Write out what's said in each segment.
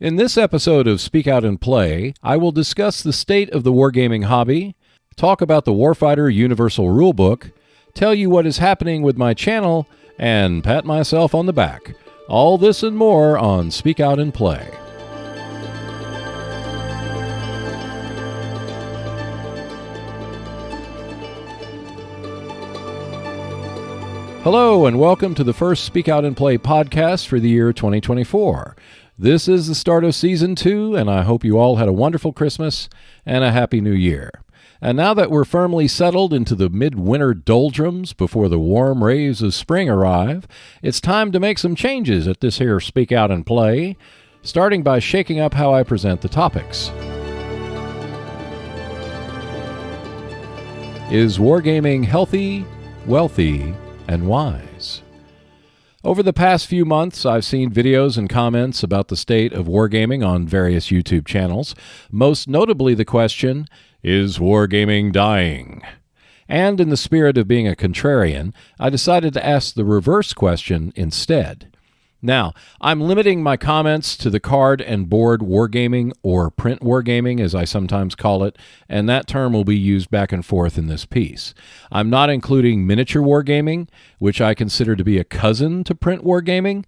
In this episode of Speak Out and Play, I will discuss the state of the wargaming hobby, talk about the Warfighter Universal Rulebook, tell you what is happening with my channel, and pat myself on the back. All this and more on Speak Out and Play. Hello and welcome to the first Speak Out and Play podcast for the year 2024. This is the start of Season 2, and I hope you all had a wonderful Christmas and a Happy New Year. And now that we're firmly settled into the midwinter doldrums before the warm rays of spring arrive, it's time to make some changes at this here Speak Out and Play, starting by shaking up how I present the topics. Is wargaming healthy, wealthy, and wise? Over the past few months, I've seen videos and comments about the state of wargaming on various YouTube channels, most notably the question, is wargaming dying? And in the spirit of being a contrarian, I decided to ask the reverse question instead. Now, I'm limiting my comments to the card and board wargaming, or print wargaming as I sometimes call it, and that term will be used back and forth in this piece. I'm not including miniature wargaming, which I consider to be a cousin to print wargaming.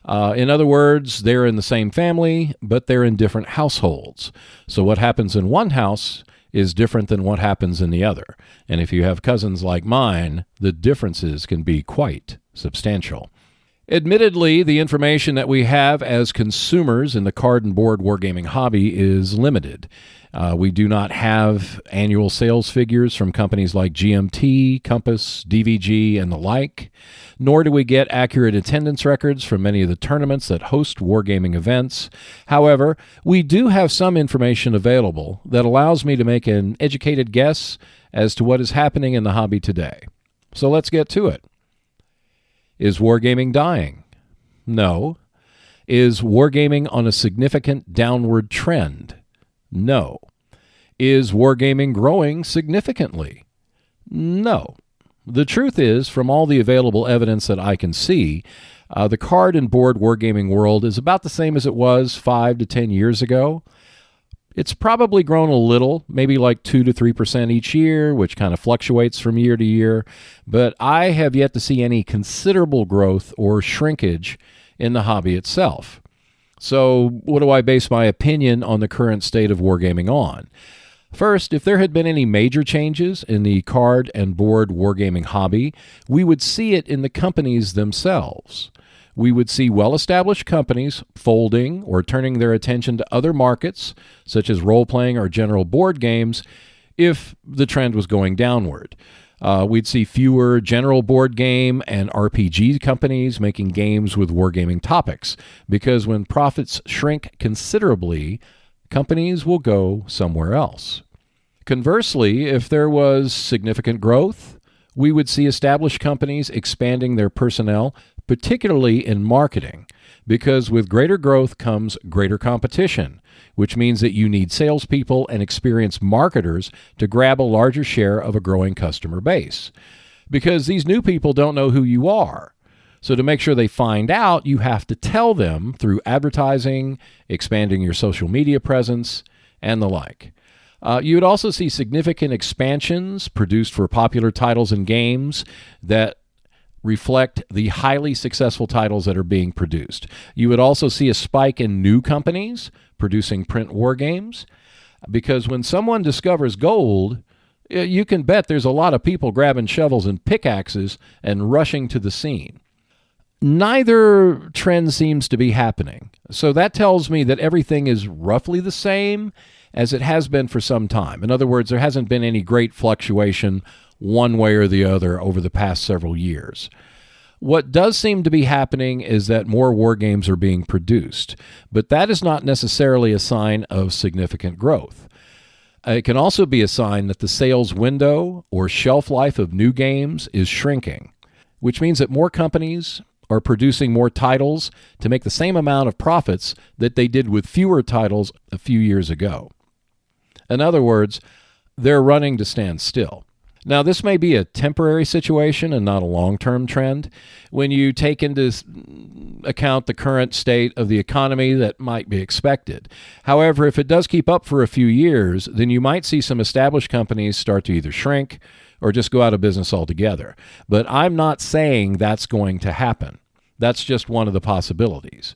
In other words, they're in the same family, but they're in different households. So what happens in one house is different than what happens in the other. And if you have cousins like mine, the differences can be quite substantial. Admittedly, the information that we have as consumers in the card and board wargaming hobby is limited. We do not have annual sales figures from companies like GMT, Compass, DVG, and the like, nor do we get accurate attendance records from many of the tournaments that host wargaming events. However, we do have some information available that allows me to make an educated guess as to what is happening in the hobby today. So let's get to it. Is wargaming dying? No. Is wargaming on a significant downward trend? No. Is wargaming growing significantly? No. The truth is, from all the available evidence that I can see, the card and board wargaming world is about the same as it was 5 to 10 years ago. It's probably grown a little, maybe like 2 to 3% each year, which kind of fluctuates from year to year, but I have yet to see any considerable growth or shrinkage in the hobby itself. So what do I base my opinion on the current state of wargaming on? First, if there had been any major changes in the card and board wargaming hobby, we would see it in the companies themselves. We would see well-established companies folding or turning their attention to other markets, such as role-playing or general board games, if the trend was going downward. We'd see fewer general board game and RPG companies making games with wargaming topics, because when profits shrink considerably, companies will go somewhere else. Conversely, if there was significant growth, we would see established companies expanding their personnel, particularly in marketing, because with greater growth comes greater competition, which means that you need salespeople and experienced marketers to grab a larger share of a growing customer base. Because these new people don't know who you are. So to make sure they find out, you have to tell them through advertising, expanding your social media presence, and the like. You would also see significant expansions produced for popular titles and games that reflect the highly successful titles that are being produced. You would also see a spike in new companies producing print war games, because when someone discovers gold, you can bet there's a lot of people grabbing shovels and pickaxes and rushing to the scene. Neither trend seems to be happening, so that tells me that everything is roughly the same as it has been for some time. In other words, there hasn't been any great fluctuation one way or the other over the past several years. What does seem to be happening is that more war games are being produced, but that is not necessarily a sign of significant growth. It can also be a sign that the sales window or shelf life of new games is shrinking, which means that more companies are producing more titles to make the same amount of profits that they did with fewer titles a few years ago. In other words, they're running to stand still. Now, this may be a temporary situation and not a long-term trend. When you take into account the current state of the economy, that might be expected. However, if it does keep up for a few years, then you might see some established companies start to either shrink or just go out of business altogether. But I'm not saying that's going to happen. That's just one of the possibilities.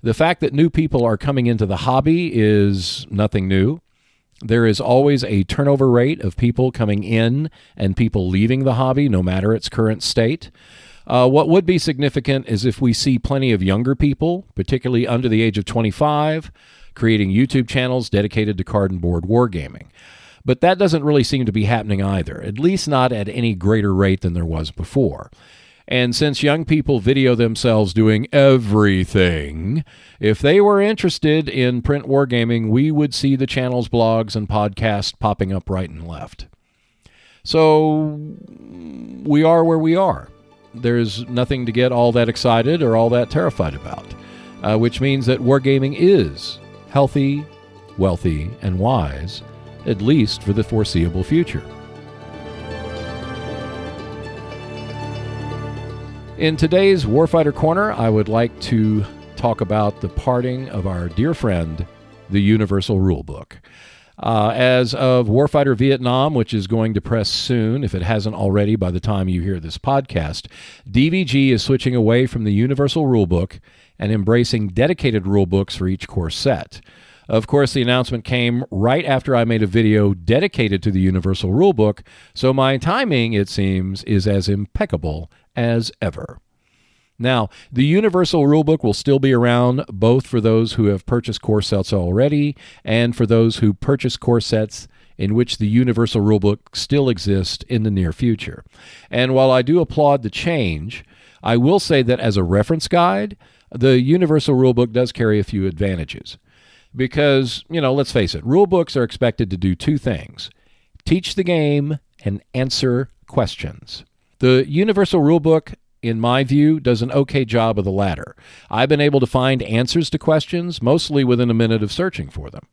The fact that new people are coming into the hobby is nothing new. There is always a turnover rate of people coming in and people leaving the hobby, no matter its current state. What would be significant is if we see plenty of younger people, particularly under the age of 25, creating YouTube channels dedicated to card and board wargaming. But that doesn't really seem to be happening either, at least not at any greater rate than there was before. And since young people video themselves doing everything, if they were interested in print wargaming, we would see the channels, blogs, and podcasts popping up right and left. So we are where we are. There's nothing to get all that excited or all that terrified about, which means that wargaming is healthy, wealthy, and wise, at least for the foreseeable future. In today's Warfighter Corner, I would like to talk about the parting of our dear friend, the Universal Rulebook. As of Warfighter Vietnam, which is going to press soon, if it hasn't already by the time you hear this podcast, DVG is switching away from the Universal Rulebook and embracing dedicated rulebooks for each course set. Of course, the announcement came right after I made a video dedicated to the Universal Rulebook, so my timing, it seems, is as impeccable as ever. Now, the Universal Rulebook will still be around both for those who have purchased course sets already and for those who purchase course sets in which the Universal Rulebook still exists in the near future. And while I do applaud the change, I will say that as a reference guide, the Universal Rulebook does carry a few advantages. Because, let's face it, rulebooks are expected to do two things: teach the game and answer questions. The Universal Rulebook, in my view, does an okay job of the latter. I've been able to find answers to questions mostly within a minute of searching for them.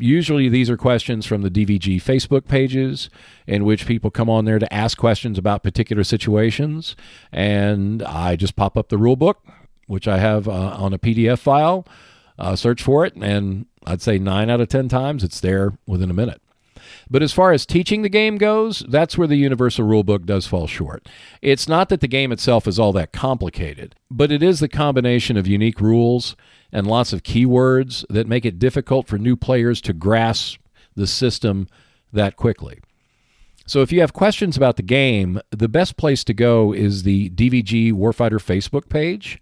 Usually these are questions from the DVG Facebook pages in which people come on there to ask questions about particular situations, and I just pop up the rulebook, which I have on a PDF file, search for it, and I'd say 9 out of 10 times it's there within a minute. But as far as teaching the game goes, that's where the Universal Rulebook does fall short. It's not that the game itself is all that complicated, but it is the combination of unique rules and lots of keywords that make it difficult for new players to grasp the system that quickly. So if you have questions about the game, the best place to go is the DVG Warfighter Facebook page.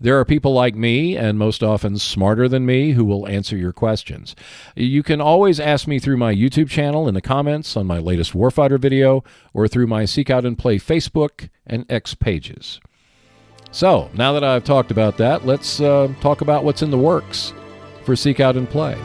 There are people like me, and most often smarter than me, who will answer your questions. You can always ask me through my YouTube channel in the comments on my latest Warfighter video, or through my Seek Out and Play Facebook and X pages. So, now that I've talked about that, let's talk about what's in the works for Seek Out and Play.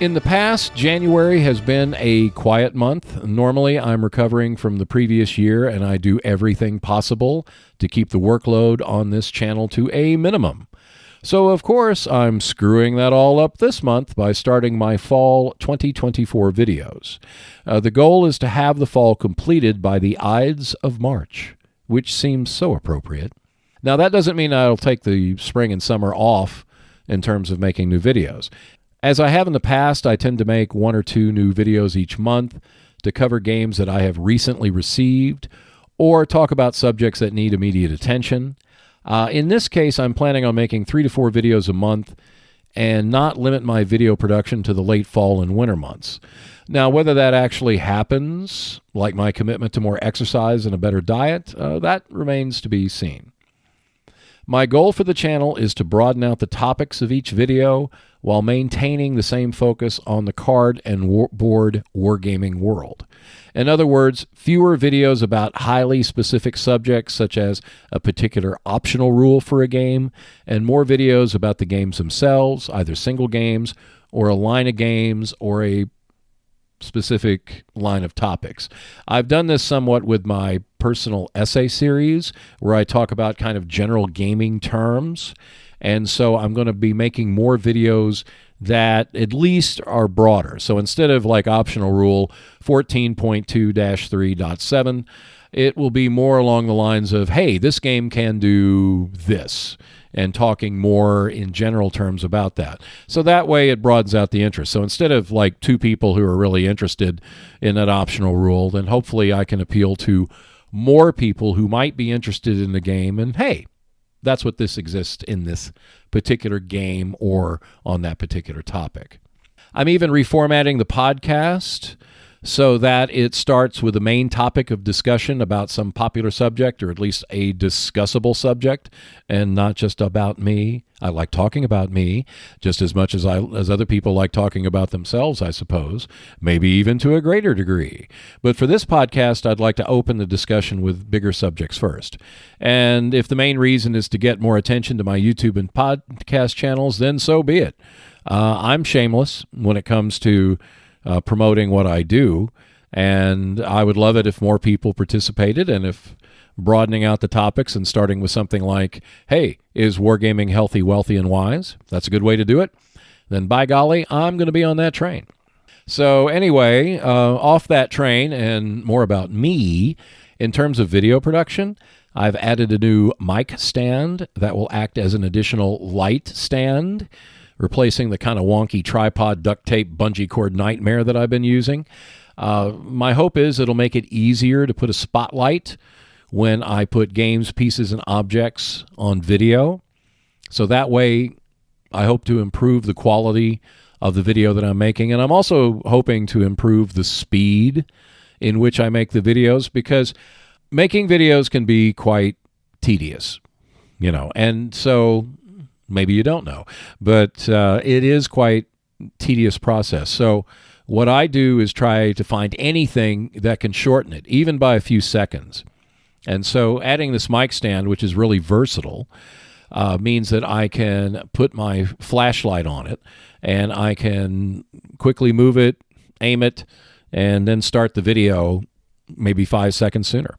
In the past, January has been a quiet month. Normally, I'm recovering from the previous year, and I do everything possible to keep the workload on this channel to a minimum. So, of course, I'm screwing that all up this month by starting my fall 2024 videos. The goal is to have the fall completed by the Ides of March, which seems so appropriate. Now, that doesn't mean I'll take the spring and summer off in terms of making new videos. As I have in the past, I tend to make 1 or 2 new videos each month to cover games that I have recently received or talk about subjects that need immediate attention. In this case, I'm planning on making 3 to 4 videos a month and not limit my video production to the late fall and winter months. Now, whether that actually happens, like my commitment to more exercise and a better diet, that remains to be seen. My goal for the channel is to broaden out the topics of each video while maintaining the same focus on the card and board wargaming world. In other words, fewer videos about highly specific subjects such as a particular optional rule for a game, and more videos about the games themselves, either single games or a line of games or a specific line of topics. I've done this somewhat with my personal essay series where I talk about kind of general gaming terms. And so I'm going to be making more videos that at least are broader. So instead of like optional rule 14.2-3.7, it will be more along the lines of, hey, this game can do this, and talking more in general terms about that. So that way it broadens out the interest. So instead of like 2 people who are really interested in that optional rule, then hopefully I can appeal to more people who might be interested in the game, and hey, that's what this exists in this particular game or on that particular topic. I'm even reformatting the podcast so that it starts with a main topic of discussion about some popular subject, or at least a discussable subject, and not just about me. I like talking about me just as much as other people like talking about themselves, I suppose, maybe even to a greater degree. But for this podcast, I'd like to open the discussion with bigger subjects first. And if the main reason is to get more attention to my YouTube and podcast channels, then so be it. I'm shameless when it comes to promoting what I do, and I would love it if more people participated, and if broadening out the topics and starting with something like, hey, is wargaming healthy, wealthy, and wise? That's a good way to do it. Then by golly, I'm going to be on that train. So anyway, off that train and more about me, in terms of video production, I've added a new mic stand that will act as an additional light stand, replacing the kind of wonky tripod, duct tape, bungee cord nightmare that I've been using. My hope is it'll make it easier to put a spotlight when I put games, pieces, and objects on video. So that way, I hope to improve the quality of the video that I'm making. And I'm also hoping to improve the speed in which I make the videos, because making videos can be quite tedious, and so maybe you don't know, but it is quite tedious process. So what I do is try to find anything that can shorten it, even by a few seconds. And so adding this mic stand, which is really versatile, means that I can put my flashlight on it, and I can quickly move it, aim it, and then start the video maybe 5 seconds sooner.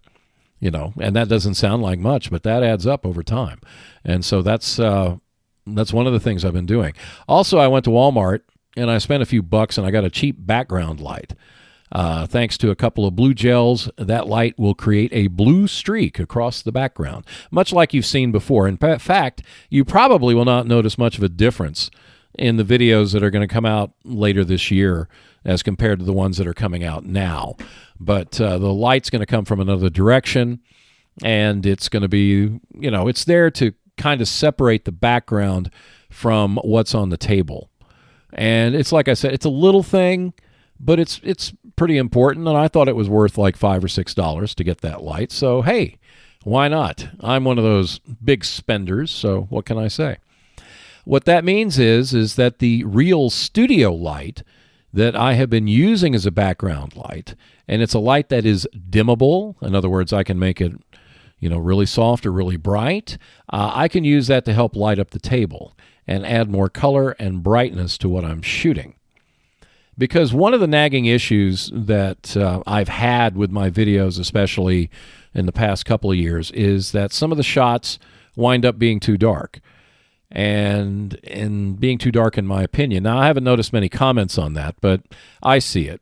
And that doesn't sound like much, but that adds up over time. And so that's one of the things I've been doing. Also, I went to Walmart and I spent a few bucks and I got a cheap background light. Thanks to a couple of blue gels, that light will create a blue streak across the background, much like you've seen before. In fact, you probably will not notice much of a difference in the videos that are going to come out later this year as compared to the ones that are coming out now. But the light's going to come from another direction, and it's going to be, it's there to kind of separate the background from what's on the table. And it's like I said, it's a little thing, but it's pretty important, and I thought it was worth like $5 or $6 to get that light. So hey, why not? I'm one of those big spenders, so what can I say? What that means is that the real studio light that I have been using as a background light, and it's a light that is dimmable. In other words, I can make it really soft or really bright. I can use that to help light up the table and add more color and brightness to what I'm shooting. Because one of the nagging issues that I've had with my videos, especially in the past couple of years, is that some of the shots wind up being too dark. And being too dark, in my opinion. Now, I haven't noticed many comments on that, but I see it.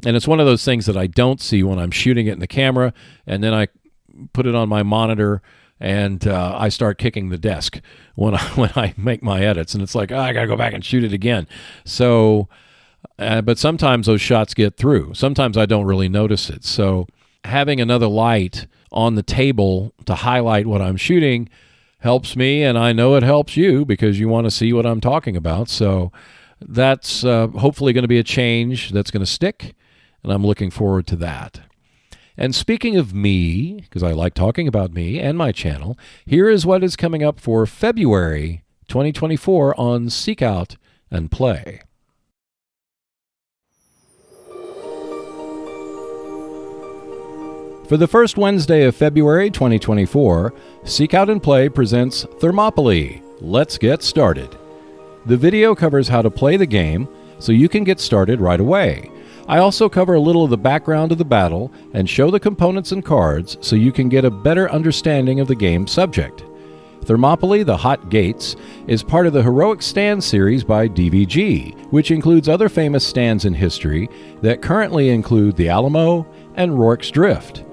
And it's one of those things that I don't see when I'm shooting it in the camera, and then I put it on my monitor, and I start kicking the desk when I make my edits. And it's like, I got to go back and shoot it again. So, but sometimes those shots get through. Sometimes I don't really notice it. So having another light on the table to highlight what I'm shooting helps me, and I know it helps you because you want to see what I'm talking about. So that's hopefully going to be a change that's going to stick, and I'm looking forward to that. And speaking of me, because I like talking about me and my channel, here is what is coming up for February 2024 on Seek Out and Play. For the first Wednesday of February 2024, Seek Out and Play presents Thermopylae. Let's get started. The video covers how to play the game so you can get started right away. I also cover a little of the background of the battle and show the components and cards so you can get a better understanding of the game's subject. Thermopylae: The Hot Gates is part of the Heroic Stand series by DVG, which includes other famous stands in history that currently include the Alamo and Rorke's Drift.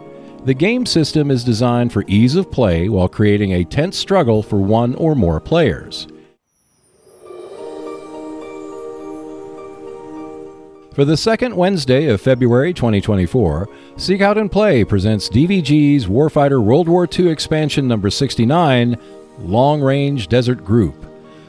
The game system is designed for ease of play while creating a tense struggle for one or more players. For the second Wednesday of February 2024, Seek Out and Play presents DVG's Warfighter World War II expansion number 69, Long Range Desert Group,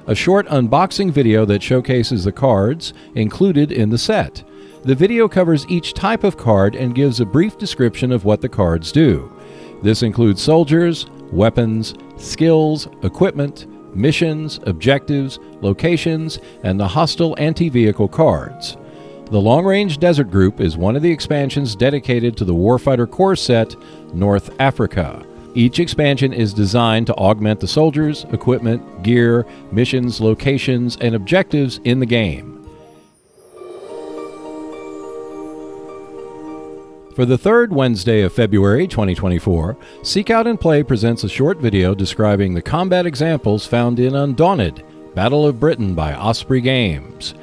a short unboxing video that showcases the cards included in the set. The video covers each type of card and gives a brief description of what the cards do. This includes soldiers, weapons, skills, equipment, missions, objectives, locations, and the hostile anti-vehicle cards. The Long Range Desert Group is one of the expansions dedicated to the Warfighter Corps set, North Africa. Each expansion is designed to augment the soldiers, equipment, gear, missions, locations, and objectives in the game. For the third Wednesday of February 2024, Seek Out and Play presents a short video describing the combat examples found in Undaunted, Battle of Britain by Osprey Games.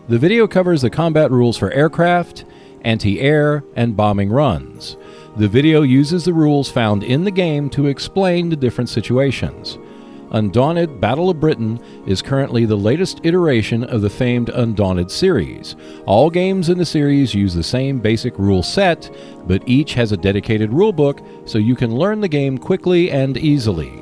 The video covers the combat rules for aircraft, anti-air, and bombing runs. The video uses the rules found in the game to explain the different situations. Undaunted Battle of Britain is currently the latest iteration of the famed Undaunted series. All games in the series use the same basic rule set, but each has a dedicated rulebook so you can learn the game quickly and easily.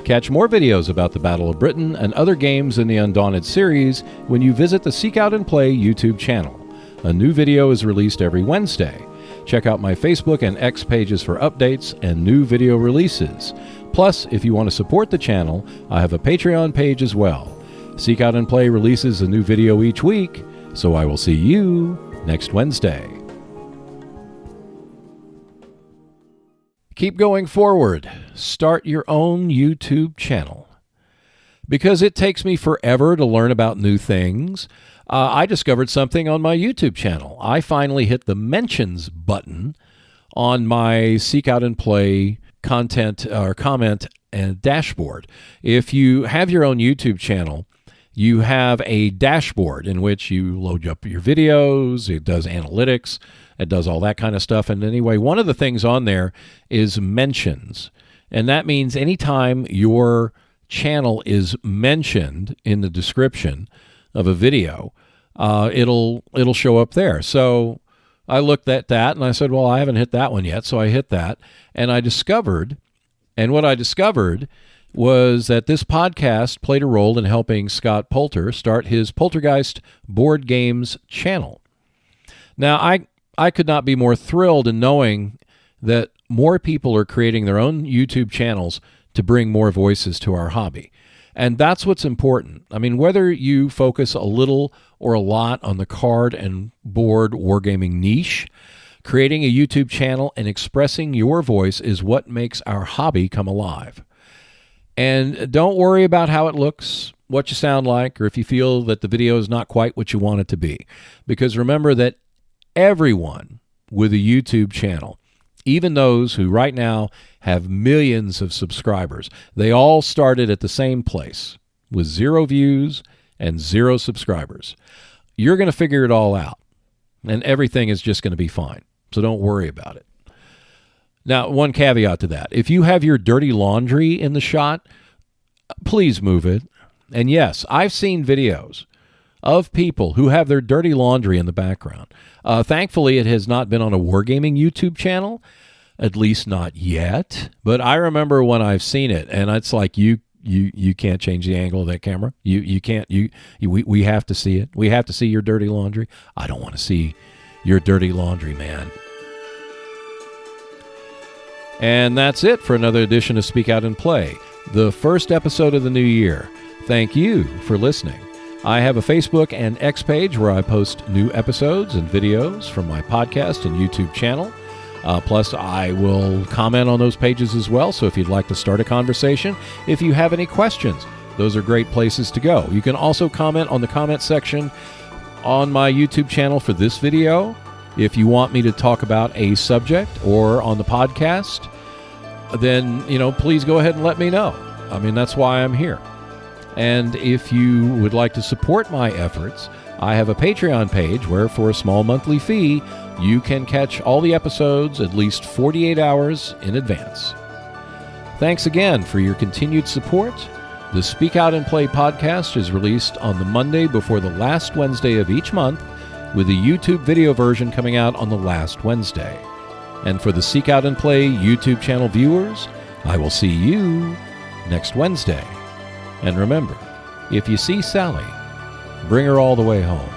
Catch more videos about the Battle of Britain and other games in the Undaunted series when you visit the Seek Out and Play YouTube channel. A new video is released every Wednesday. Check out my Facebook and X pages for updates and new video releases. Plus, if you want to support the channel, I have a Patreon page as well. Seek Out and Play releases a new video each week, so I will see you next Wednesday. Keep going forward. Start your own YouTube channel. Because it takes me forever to learn about new things, I discovered something on my YouTube channel. I finally hit the mentions button on my Seek Out and Play content or comment and dashboard. If you have your own YouTube channel, you have a dashboard in which you load up your videos, it does analytics, it does all that kind of stuff. And anyway, one of the things on there is mentions. And that means anytime your channel is mentioned in the description of a video, it'll show up there. So I looked at that and I said, well, I haven't hit that one yet. So I hit that and what I discovered was that this podcast played a role in helping Scott Poulter start his Poltergeist Board Games channel. Now, I could not be more thrilled in knowing that more people are creating their own YouTube channels to bring more voices to our hobby. And that's what's important. I mean, whether you focus a little or a lot on the card and board wargaming niche, creating a YouTube channel and expressing your voice is what makes our hobby come alive. And don't worry about how it looks, what you sound like, or if you feel that the video is not quite what you want it to be. Because remember that everyone with a YouTube channel, even those who right now have millions of subscribers, they all started at the same place with 0 views and 0 subscribers. You're going to figure it all out, and everything is just going to be fine. So don't worry about it. Now, one caveat to that. If you have your dirty laundry in the shot, please move it. And yes, I've seen videos of people who have their dirty laundry in the background. Thankfully, it has not been on a Wargaming YouTube channel, at least not yet. But I remember when I've seen it, and it's like you can't change the angle of that camera. You can't. We have to see it. We have to see your dirty laundry. I don't want to see your dirty laundry, man. And that's it for another edition of Speak Out and Play, the first episode of the new year. Thank you for listening. I have a Facebook and X page where I post new episodes and videos from my podcast and YouTube channel. Plus, I will comment on those pages as well, so if you'd like to start a conversation, if you have any questions, those are great places to go. You can also comment on the comment section on my YouTube channel for this video, If you want me to talk about a subject or on the podcast, then, please go ahead and let me know. I mean, that's why I'm here. And if you would like to support my efforts, I have a Patreon page where, for a small monthly fee, you can catch all the episodes at least 48 hours in advance. Thanks again for your continued support. The Speak Out and Play podcast is released on the Monday before the last Wednesday of each month, with a YouTube video version coming out on the last Wednesday. And for the Seek Out and Play YouTube channel viewers, I will see you next Wednesday. And remember, if you see Sally, bring her all the way home.